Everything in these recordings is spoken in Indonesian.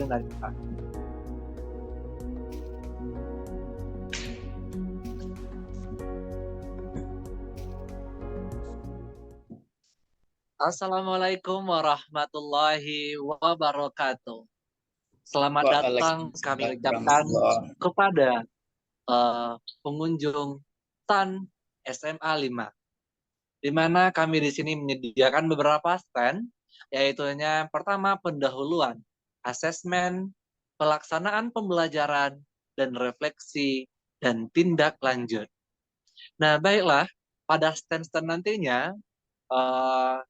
dari Pak. Assalamualaikum warahmatullahi wabarakatuh. Selamat datang kami Waalaikumsalam ucapkan warahmatullahi. kepada pengunjung STAN SMA 5, di mana kami di sini menyediakan beberapa stand, yaitu yang pertama pendahuluan, asesmen, pelaksanaan pembelajaran, dan refleksi, dan tindak lanjut. Nah, baiklah, pada stand-stand nantinya,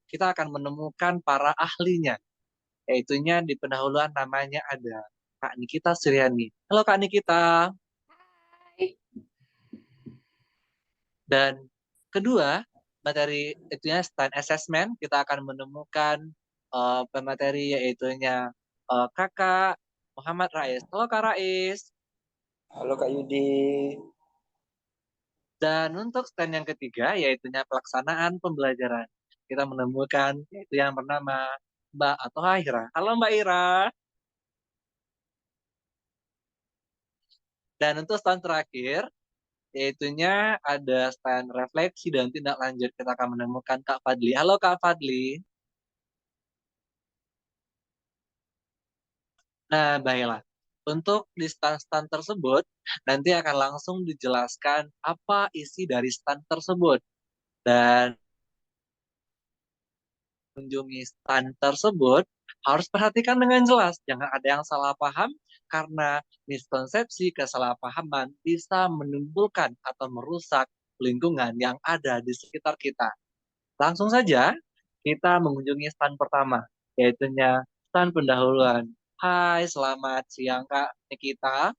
kita akan menemukan para ahlinya, yaitunya di pendahuluan namanya ada Kak Nikita Suryani. Halo Kak Nikita. Dan kedua, materi itunya stand assessment, kita akan menemukan pemateri yaitunya Kakak Muhammad Rais. Halo Kak Rais. Halo Kak Yudi. Dan untuk stand yang ketiga, yaitunya pelaksanaan pembelajaran. Kita menemukan yaitu yang bernama Mbak atau Ira. Halo Mbak Ira. Dan untuk stand terakhir, yaitunya ada stand refleksi dan tindak lanjut. Kita akan menemukan Kak Fadli. Halo Kak Fadli. Nah, baiklah. Untuk di stand-stand tersebut, nanti akan langsung dijelaskan apa isi dari stand tersebut. Dan mengunjungi stand tersebut, harus perhatikan dengan jelas. Jangan ada yang salah paham, karena miskonsepsi kesalahpahaman bisa menimbulkan atau merusak lingkungan yang ada di sekitar kita. Langsung saja, kita mengunjungi stand pertama, yaitu stand pendahuluan. Hai, selamat siang Kak Nikita.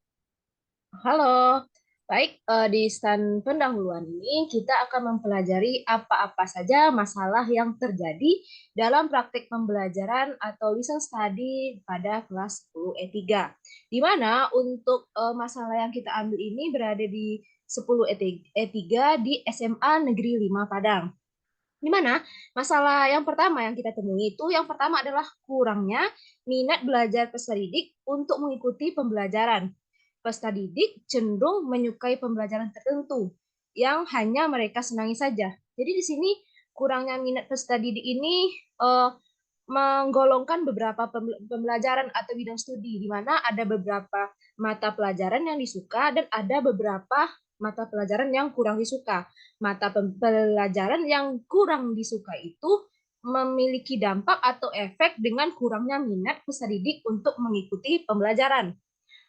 Halo, baik, di stand pendahuluan ini kita akan mempelajari apa-apa saja masalah yang terjadi dalam praktik pembelajaran atau listening study pada kelas 10 E3. Di mana untuk masalah yang kita ambil ini berada di 10 E3 di SMA Negeri 5 Padang. Di mana masalah yang pertama yang kita temui itu yang pertama adalah kurangnya minat belajar peserta didik untuk mengikuti pembelajaran. Peserta didik cenderung menyukai pembelajaran tertentu yang hanya mereka senangi saja. Jadi di sini kurangnya minat peserta didik ini menggolongkan beberapa pembelajaran atau bidang studi, di mana ada beberapa mata pelajaran yang disuka dan ada beberapa mata pelajaran yang kurang disuka. Mata pelajaran yang kurang disuka itu memiliki dampak atau efek dengan kurangnya minat peserta didik untuk mengikuti pembelajaran.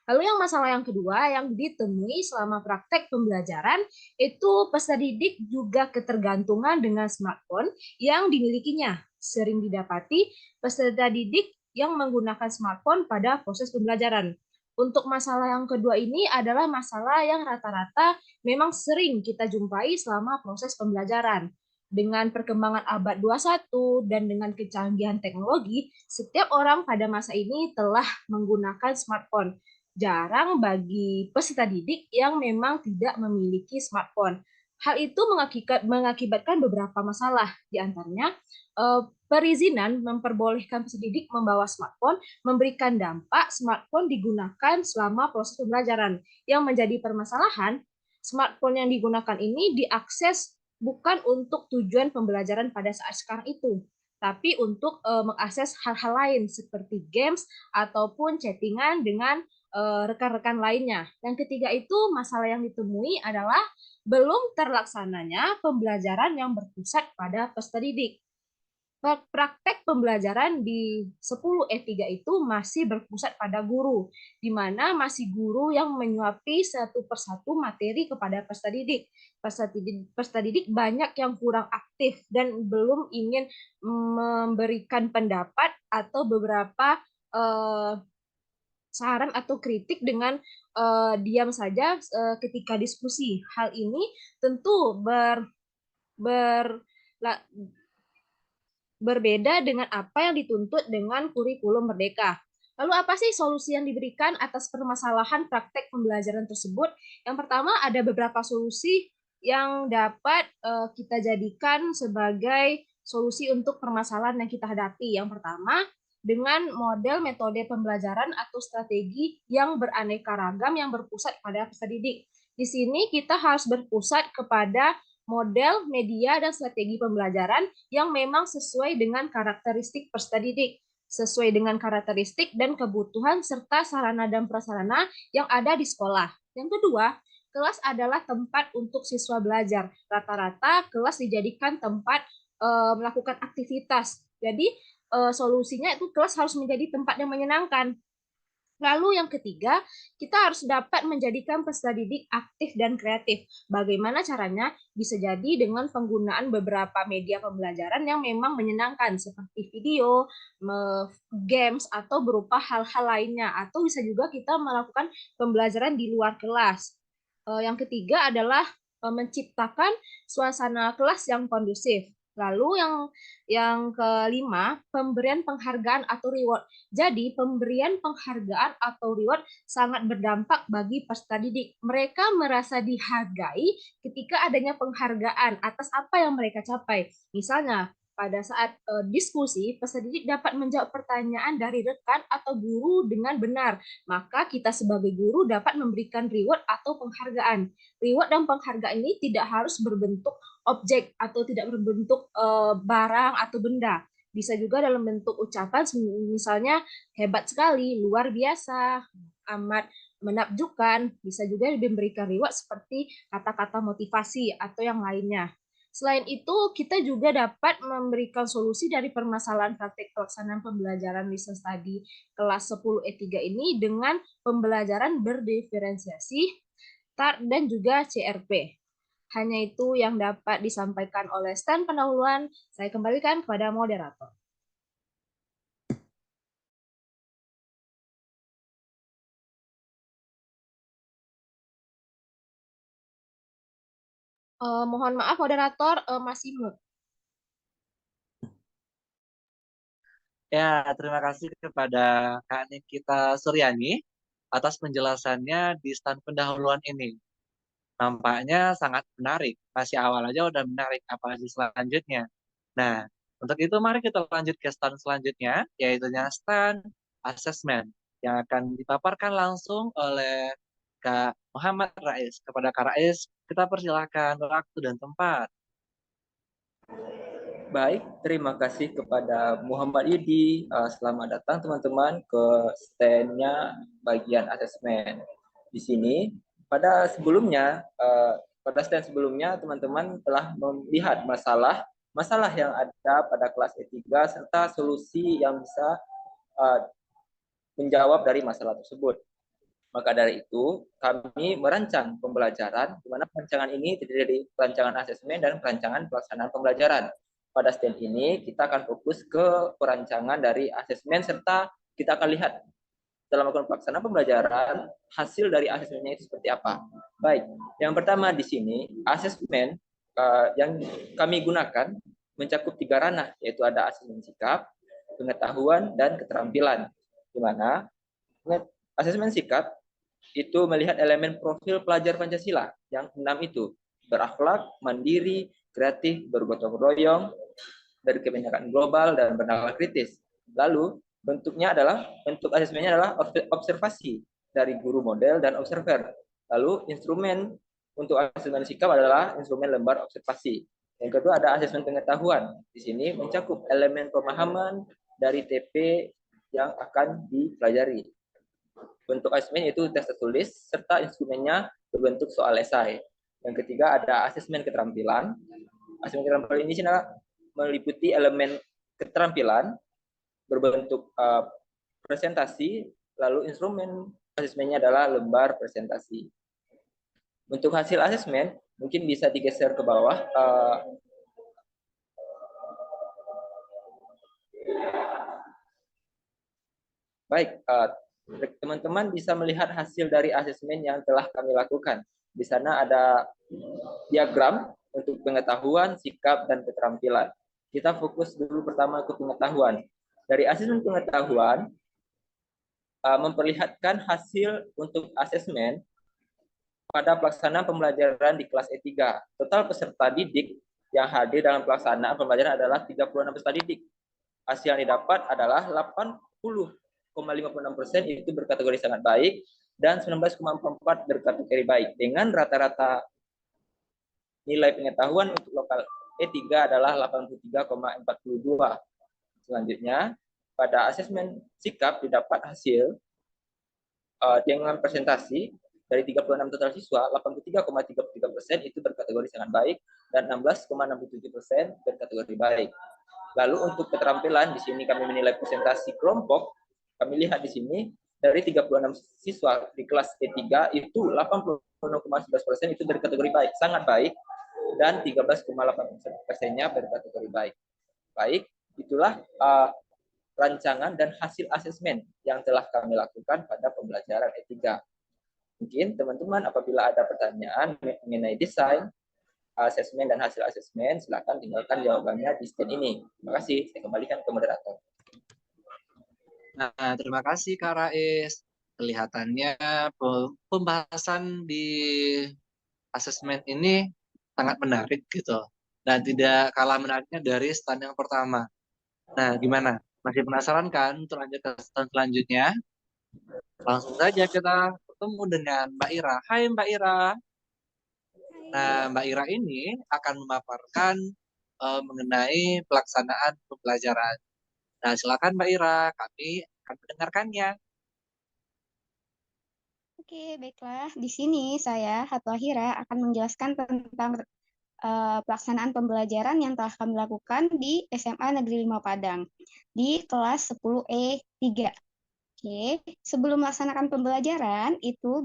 Lalu yang masalah yang kedua yang ditemui selama praktek pembelajaran itu peserta didik juga ketergantungan dengan smartphone yang dimilikinya. Sering didapati peserta didik yang menggunakan smartphone pada proses pembelajaran. Untuk masalah yang kedua ini adalah masalah yang rata-rata memang sering kita jumpai selama proses pembelajaran. Dengan perkembangan abad 21 dan dengan kecanggihan teknologi, setiap orang pada masa ini telah menggunakan smartphone. Jarang bagi peserta didik yang memang tidak memiliki smartphone. Hal itu mengakibatkan beberapa masalah, di antaranya perizinan memperbolehkan peserta didik membawa smartphone, memberikan dampak smartphone digunakan selama proses pembelajaran. Yang menjadi permasalahan, smartphone yang digunakan ini diakses bukan untuk tujuan pembelajaran pada saat sekarang itu, tapi untuk mengakses hal-hal lain seperti games ataupun chattingan dengan rekan-rekan lainnya. Yang ketiga itu masalah yang ditemui adalah belum terlaksananya pembelajaran yang berpusat pada peserta didik. Praktek pembelajaran di 10E3 itu masih berpusat pada guru, di mana masih guru yang menyuapi satu persatu materi kepada peserta didik. Peserta didik banyak yang kurang aktif dan belum ingin memberikan pendapat atau beberapa saran atau kritik dengan diam saja ketika diskusi. Hal ini tentu berbeda dengan apa yang dituntut dengan kurikulum merdeka. Lalu apa sih solusi yang diberikan atas permasalahan praktek pembelajaran tersebut? Yang pertama ada beberapa solusi yang dapat kita jadikan sebagai solusi untuk permasalahan yang kita hadapi. Yang pertama, dengan model metode pembelajaran atau strategi yang beraneka ragam yang berpusat pada peserta didik. Di sini kita harus berpusat kepada model, media, dan strategi pembelajaran yang memang sesuai dengan karakteristik peserta didik, sesuai dengan karakteristik dan kebutuhan serta sarana dan prasarana yang ada di sekolah. Yang kedua, kelas adalah tempat untuk siswa belajar. Rata-rata kelas dijadikan tempat melakukan aktivitas. Jadi solusinya itu kelas harus menjadi tempat yang menyenangkan. Lalu yang ketiga, kita harus dapat menjadikan peserta didik aktif dan kreatif. Bagaimana caranya? Bisa jadi dengan penggunaan beberapa media pembelajaran yang memang menyenangkan, seperti video, games, atau berupa hal-hal lainnya. Atau bisa juga kita melakukan pembelajaran di luar kelas. Yang ketiga adalah menciptakan suasana kelas yang kondusif. Lalu yang kelima, pemberian penghargaan atau reward. Jadi, pemberian penghargaan atau reward sangat berdampak bagi peserta didik. Mereka merasa dihargai ketika adanya penghargaan atas apa yang mereka capai. Misalnya, pada saat diskusi, peserta didik dapat menjawab pertanyaan dari rekan atau guru dengan benar. Maka kita sebagai guru dapat memberikan reward atau penghargaan. Reward dan penghargaan ini tidak harus berbentuk objek atau tidak berbentuk barang atau benda. Bisa juga dalam bentuk ucapan, misalnya hebat sekali, luar biasa, amat menakjubkan. Bisa juga diberikan reward seperti kata-kata motivasi atau yang lainnya. Selain itu, kita juga dapat memberikan solusi dari permasalahan praktek pelaksanaan pembelajaran listening study kelas 10E3 ini dengan pembelajaran berdiferensiasi, TAR, dan juga CRP. Hanya itu yang dapat disampaikan oleh stand pendahuluan. Saya kembalikan kepada moderator. Mohon maaf moderator, masih mute. Ya, terima kasih kepada Kak Nikita Suryani atas penjelasannya di stand pendahuluan ini. Nampaknya sangat menarik. Masih awal aja udah menarik, apalagi selanjutnya. Nah, untuk itu mari kita lanjut ke stand selanjutnya, yaitu stand assessment yang akan dipaparkan langsung oleh Kak Muhammad Rais. Kepada Kak Rais, kita persilahkan waktu dan tempat. Baik, terima kasih kepada Muhammad Yudi. Selamat datang teman-teman ke stand-nya bagian asesmen. Di sini, pada sebelumnya, pada stand sebelumnya, teman-teman telah melihat masalah yang ada pada kelas E3 serta solusi yang bisa menjawab dari masalah tersebut. Maka dari itu, kami merancang pembelajaran, di mana perancangan ini terdiri dari perancangan asesmen dan perancangan pelaksanaan pembelajaran. Pada stand ini, kita akan fokus ke perancangan dari asesmen, serta kita akan lihat dalam melakukan pelaksanaan pembelajaran, hasil dari asesmennya itu seperti apa. Baik, yang pertama di sini, asesmen yang kami gunakan mencakup 3 ranah, yaitu ada asesmen sikap, pengetahuan, dan keterampilan. Di mana asesmen sikap itu melihat elemen profil pelajar Pancasila yang 6 itu: berakhlak, mandiri, kreatif, bergotong royong, berkebinekaan global, dan bernalar kritis. Lalu bentuk asesmennya adalah observasi dari guru model dan observer. Lalu instrumen untuk asesmen sikap adalah instrumen lembar observasi. Yang kedua ada asesmen pengetahuan. Di sini mencakup elemen pemahaman dari TP yang akan dipelajari. Bentuk asesmen itu tes tertulis serta instrumennya berbentuk soal esai. Yang ketiga ada asesmen keterampilan. Asesmen keterampilan ini meliputi elemen keterampilan berbentuk presentasi, lalu instrumen asesmennya adalah lembar presentasi. Untuk hasil asesmen mungkin bisa digeser ke bawah. Baik, teman-teman bisa melihat hasil dari asesmen yang telah kami lakukan. Di sana ada diagram untuk pengetahuan, sikap, dan keterampilan. Kita fokus dulu pertama ke pengetahuan. Dari asesmen pengetahuan, memperlihatkan hasil untuk asesmen pada pelaksanaan pembelajaran di kelas E3. Total peserta didik yang hadir dalam pelaksanaan pembelajaran adalah 36 peserta didik. hasil yang didapat adalah 80,56% itu berkategori sangat baik dan 19,44 berkategori baik dengan rata-rata nilai pengetahuan untuk lokal E3 adalah 83,42. Selanjutnya, pada asesmen sikap didapat hasil dengan presentasi dari 36 total siswa, 83,33% itu berkategori sangat baik dan 16,67% berkategori baik. Lalu untuk keterampilan, di sini kami menilai presentasi kelompok. Kami lihat di sini dari 36 siswa di kelas E3 itu 86,11% itu berkategori baik, sangat baik, dan 13,8%-nya berkategori baik. Baik, itulah rancangan dan hasil asesmen yang telah kami lakukan pada pembelajaran E3. Mungkin teman-teman apabila ada pertanyaan mengenai desain, asesmen dan hasil asesmen, silakan tinggalkan jawabannya di stand ini. Terima kasih, saya kembalikan ke moderator. Nah, terima kasih Kak Rais. Kelihatannya pembahasan di asesmen ini sangat menarik gitu. Dan tidak kalah menariknya dari stand yang pertama. Nah, gimana? Masih penasaran kan untuk lanjut ke stand selanjutnya? Langsung saja kita ketemu dengan Mbak Ira. Hai Mbak Ira. Nah, Mbak Ira ini akan memaparkan mengenai pelaksanaan pembelajaran. Nah, silakan Mbak Ira, kami akan mendengarkannya. Oke, baiklah. Di sini saya, Hatwa Hira, akan menjelaskan tentang pelaksanaan pembelajaran yang telah kami lakukan di SMA Negeri 5 Padang di kelas 10E3. Oke, sebelum melaksanakan pembelajaran itu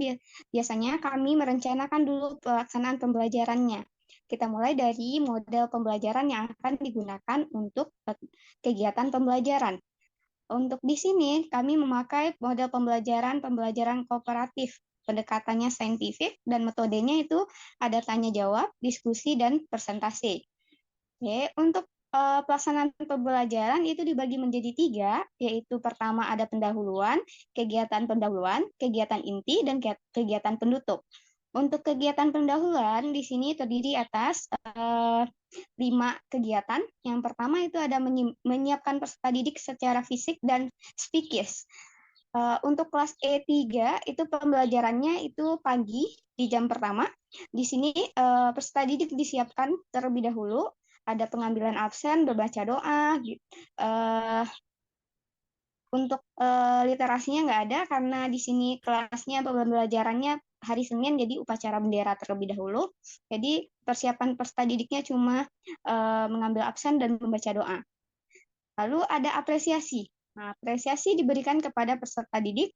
biasanya kami merencanakan dulu pelaksanaan pembelajarannya. Kita mulai dari model pembelajaran yang akan digunakan untuk kegiatan pembelajaran. Untuk di sini kami memakai model pembelajaran kooperatif. Pendekatannya saintifik dan metodenya itu ada tanya jawab, diskusi, dan presentasi. Oke, untuk pelaksanaan pembelajaran itu dibagi menjadi 3, yaitu pertama ada pendahuluan, kegiatan inti, dan kegiatan penutup. Untuk kegiatan pendahuluan di sini terdiri atas 5 kegiatan. Yang pertama itu ada menyiapkan peserta didik secara fisik dan psikis. Untuk kelas E3 itu pembelajarannya itu pagi di jam pertama. Di sini peserta didik disiapkan terlebih dahulu, ada pengambilan absen, berbaca doa. Untuk literasinya nggak ada karena di sini kelasnya pembelajarannya hari Senin, jadi upacara bendera terlebih dahulu. Jadi persiapan peserta didiknya cuma mengambil absen dan membaca doa. Lalu ada apresiasi. Nah, apresiasi diberikan kepada peserta didik.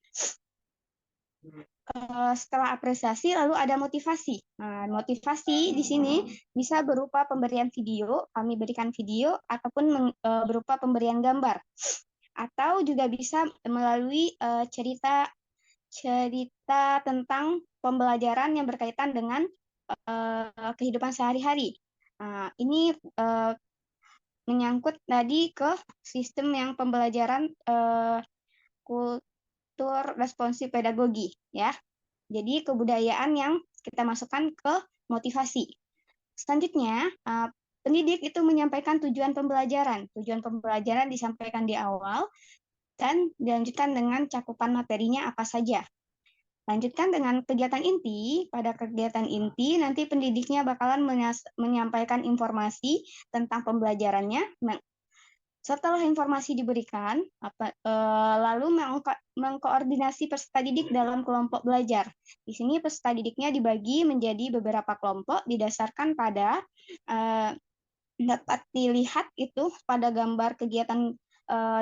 Setelah apresiasi, lalu ada motivasi. Nah, motivasi di sini bisa berupa pemberian video, kami berikan video, ataupun berupa pemberian gambar. Atau juga bisa melalui cerita tentang pembelajaran yang berkaitan dengan kehidupan sehari-hari. Nah, ini menyangkut tadi ke sistem yang pembelajaran kultur responsif pedagogi, ya. Jadi kebudayaan yang kita masukkan ke motivasi. Selanjutnya, pendidik itu menyampaikan tujuan pembelajaran. Tujuan pembelajaran disampaikan di awal dan dilanjutkan dengan cakupan materinya apa saja. Lanjutkan dengan kegiatan inti. Pada kegiatan inti, nanti pendidiknya bakalan menyampaikan informasi tentang pembelajarannya. Setelah informasi diberikan, lalu mengkoordinasi peserta didik dalam kelompok belajar. Di sini peserta didiknya dibagi menjadi beberapa kelompok didasarkan pada dapat dilihat itu pada gambar kegiatan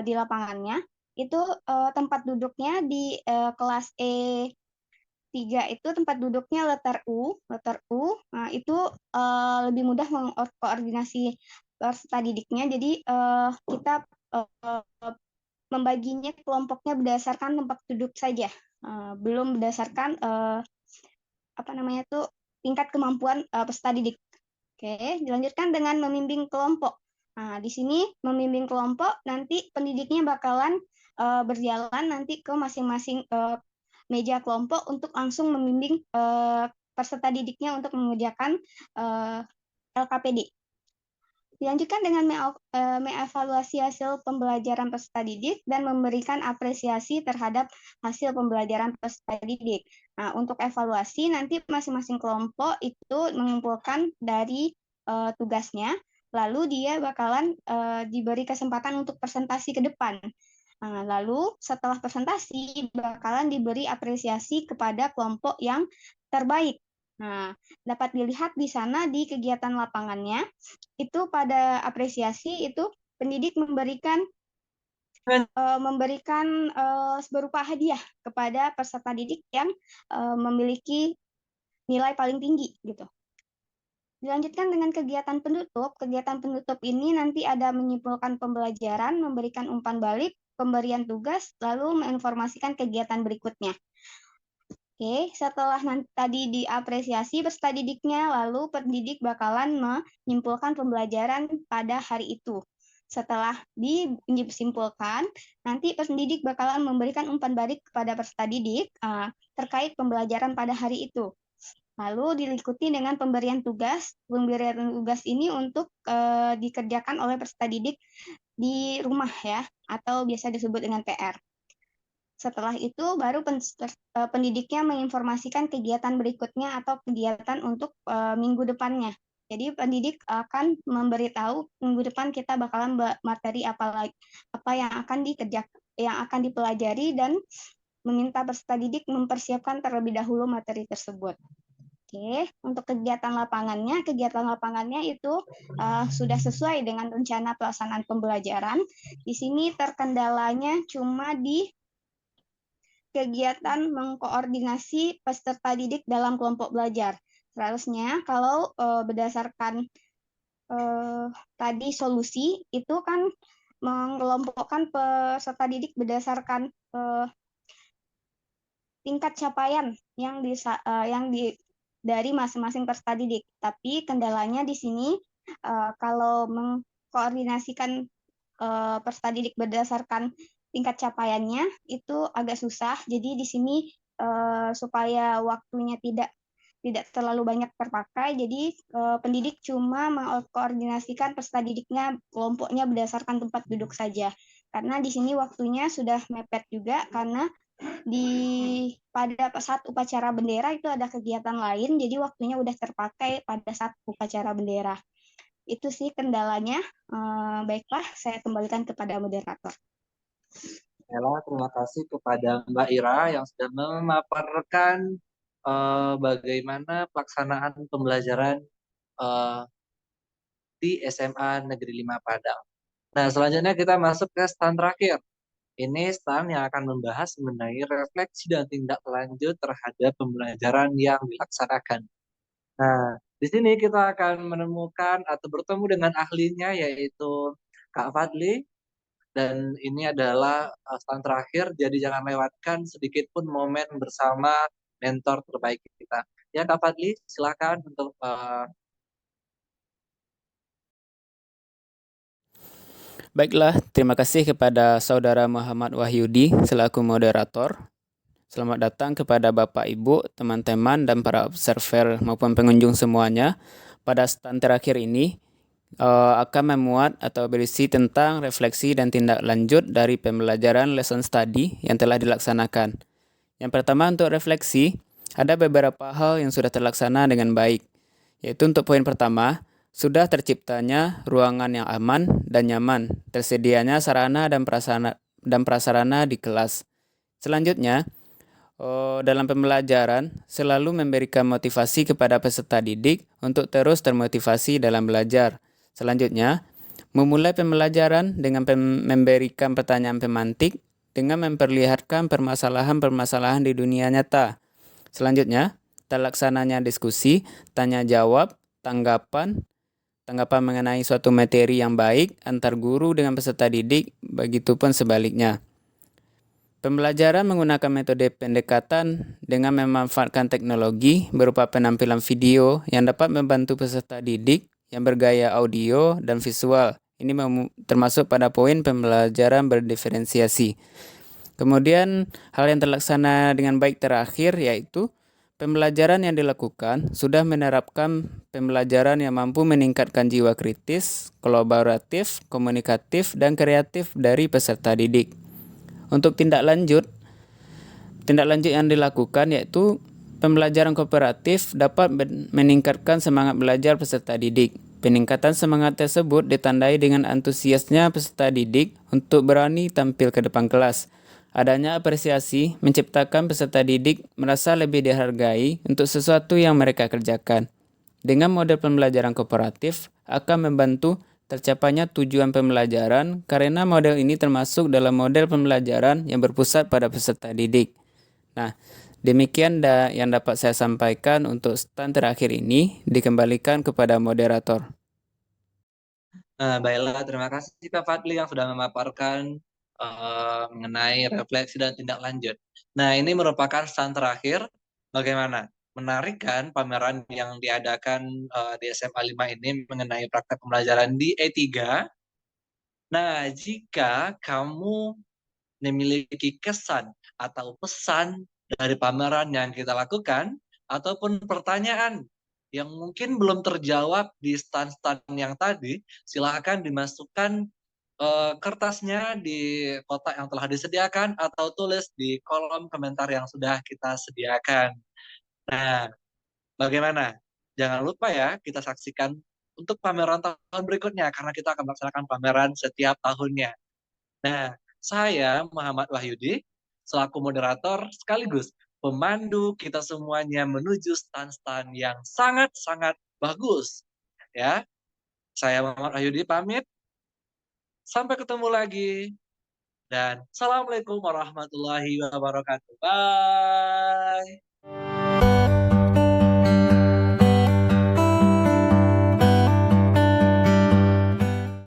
di lapangannya. Itu tempat duduknya di kelas E3 itu tempat duduknya letter U. Nah, itu lebih mudah mengkoordinasi peserta didiknya. Jadi kita membaginya kelompoknya berdasarkan tempat duduk saja, belum berdasarkan tingkat kemampuan peserta didik. Oke, dilanjutkan dengan membimbing kelompok. Nah, di sini membimbing kelompok nanti pendidiknya bakalan berjalan nanti ke masing-masing meja kelompok untuk langsung membimbing peserta didiknya untuk mengerjakan LKPD. Dilanjutkan dengan mengevaluasi hasil pembelajaran peserta didik dan memberikan apresiasi terhadap hasil pembelajaran peserta didik. Nah, untuk evaluasi nanti masing-masing kelompok itu mengumpulkan dari tugasnya, lalu dia bakalan diberi kesempatan untuk presentasi ke depan. Nah, lalu setelah presentasi bakalan diberi apresiasi kepada kelompok yang terbaik. Nah, dapat dilihat di sana di kegiatan lapangannya, itu pada apresiasi itu pendidik memberikan berupa hadiah kepada peserta didik yang memiliki nilai paling tinggi gitu. Dilanjutkan dengan kegiatan penutup. Kegiatan penutup ini nanti ada menyimpulkan pembelajaran, memberikan umpan balik, pemberian tugas, lalu menginformasikan kegiatan berikutnya. Oke, setelah tadi diapresiasi peserta didiknya, lalu pendidik bakalan menyimpulkan pembelajaran pada hari itu. Setelah disimpulkan, nanti pendidik bakalan memberikan umpan balik kepada peserta didik terkait pembelajaran pada hari itu. Lalu diikuti dengan pemberian tugas. Pemberian tugas ini untuk dikerjakan oleh peserta didik di rumah ya, atau biasa disebut dengan PR. Setelah itu baru pendidiknya menginformasikan kegiatan berikutnya atau kegiatan untuk minggu depannya. Jadi pendidik akan memberitahu minggu depan kita bakalan materi apa yang akan dipelajari dan meminta peserta didik mempersiapkan terlebih dahulu materi tersebut. Oke, untuk kegiatan lapangannya itu sudah sesuai dengan rencana pelaksanaan pembelajaran. Di sini terkendalanya cuma di kegiatan mengkoordinasi peserta didik dalam kelompok belajar. Seharusnya kalau berdasarkan tadi solusi itu kan mengelompokkan peserta didik berdasarkan tingkat capaian yang dari masing-masing peserta didik. Tapi kendalanya di sini kalau mengkoordinasikan peserta didik berdasarkan tingkat capaiannya itu agak susah. Jadi di sini supaya waktunya tidak terlalu banyak terpakai, jadi pendidik cuma mengkoordinasikan peserta didiknya kelompoknya berdasarkan tempat duduk saja. Karena di sini waktunya sudah mepet juga karena pada saat upacara bendera itu ada kegiatan lain, jadi waktunya udah terpakai pada saat upacara bendera. Itu sih kendalanya. Baiklah, saya kembalikan kepada moderator. Terima kasih kepada Mbak Ira yang sudah memaparkan bagaimana pelaksanaan pembelajaran di SMA Negeri 5 Padang. Nah, selanjutnya kita masuk ke stand terakhir. Ini stand yang akan membahas mengenai refleksi dan tindak lanjut terhadap pembelajaran yang dilaksanakan. Nah, di sini kita akan menemukan atau bertemu dengan ahlinya yaitu Kak Fadli. Dan ini adalah stand terakhir, jadi jangan lewatkan sedikit pun momen bersama mentor terbaik kita. Ya Kak Fadli, silakan untuk Baiklah, terima kasih kepada Saudara Muhammad Wahyudi selaku moderator. Selamat datang kepada Bapak, Ibu, teman-teman, dan para observer maupun pengunjung semuanya. Pada stand terakhir ini akan memuat atau berisi tentang refleksi dan tindak lanjut dari pembelajaran lesson study yang telah dilaksanakan. Yang pertama, untuk refleksi, ada beberapa hal yang sudah terlaksana dengan baik, yaitu untuk poin pertama, sudah terciptanya ruangan yang aman dan nyaman, tersedianya sarana dan prasarana di kelas. Selanjutnya, dalam pembelajaran selalu memberikan motivasi kepada peserta didik untuk terus termotivasi dalam belajar. Selanjutnya, memulai pembelajaran dengan memberikan pertanyaan pemantik dengan memperlihatkan permasalahan-permasalahan di dunia nyata. Selanjutnya, terlaksananya diskusi, tanya jawab, tanggapan mengenai suatu materi yang baik antar guru dengan peserta didik, begitupun sebaliknya. Pembelajaran menggunakan metode pendekatan dengan memanfaatkan teknologi berupa penampilan video yang dapat membantu peserta didik yang bergaya audio dan visual. Ini termasuk pada poin pembelajaran berdiferensiasi. Kemudian hal yang terlaksana dengan baik terakhir yaitu pembelajaran yang dilakukan sudah menerapkan pembelajaran yang mampu meningkatkan jiwa kritis, kolaboratif, komunikatif, dan kreatif dari peserta didik. Untuk tindak lanjut yang dilakukan yaitu pembelajaran kooperatif dapat meningkatkan semangat belajar peserta didik. Peningkatan semangat tersebut ditandai dengan antusiasnya peserta didik untuk berani tampil ke depan kelas. Adanya apresiasi menciptakan peserta didik merasa lebih dihargai untuk sesuatu yang mereka kerjakan. Dengan model pembelajaran kooperatif akan membantu tercapainya tujuan pembelajaran karena model ini termasuk dalam model pembelajaran yang berpusat pada peserta didik. Nah, demikian yang dapat saya sampaikan untuk stand terakhir ini, dikembalikan kepada moderator. Baiklah, terima kasih Pak Fadli yang sudah memaparkan mengenai refleksi dan tindak lanjut. Nah, ini merupakan stand terakhir. Bagaimana? Menarik kan pameran yang diadakan di SMA 5 ini mengenai praktek pembelajaran di E3? Nah, jika kamu memiliki kesan atau pesan dari pameran yang kita lakukan, ataupun pertanyaan yang mungkin belum terjawab di stand-stand yang tadi, silakan dimasukkan kertasnya di kotak yang telah disediakan atau tulis di kolom komentar yang sudah kita sediakan. Nah, bagaimana? Jangan lupa ya, kita saksikan untuk pameran tahun berikutnya, karena kita akan melaksanakan pameran setiap tahunnya. Nah, saya Muhammad Wahyudi selaku moderator sekaligus pemandu kita semuanya menuju stand-stand yang sangat-sangat bagus. Ya, saya Muhammad Wahyudi pamit. Sampai ketemu lagi. Dan Assalamualaikum warahmatullahi wabarakatuh. Bye.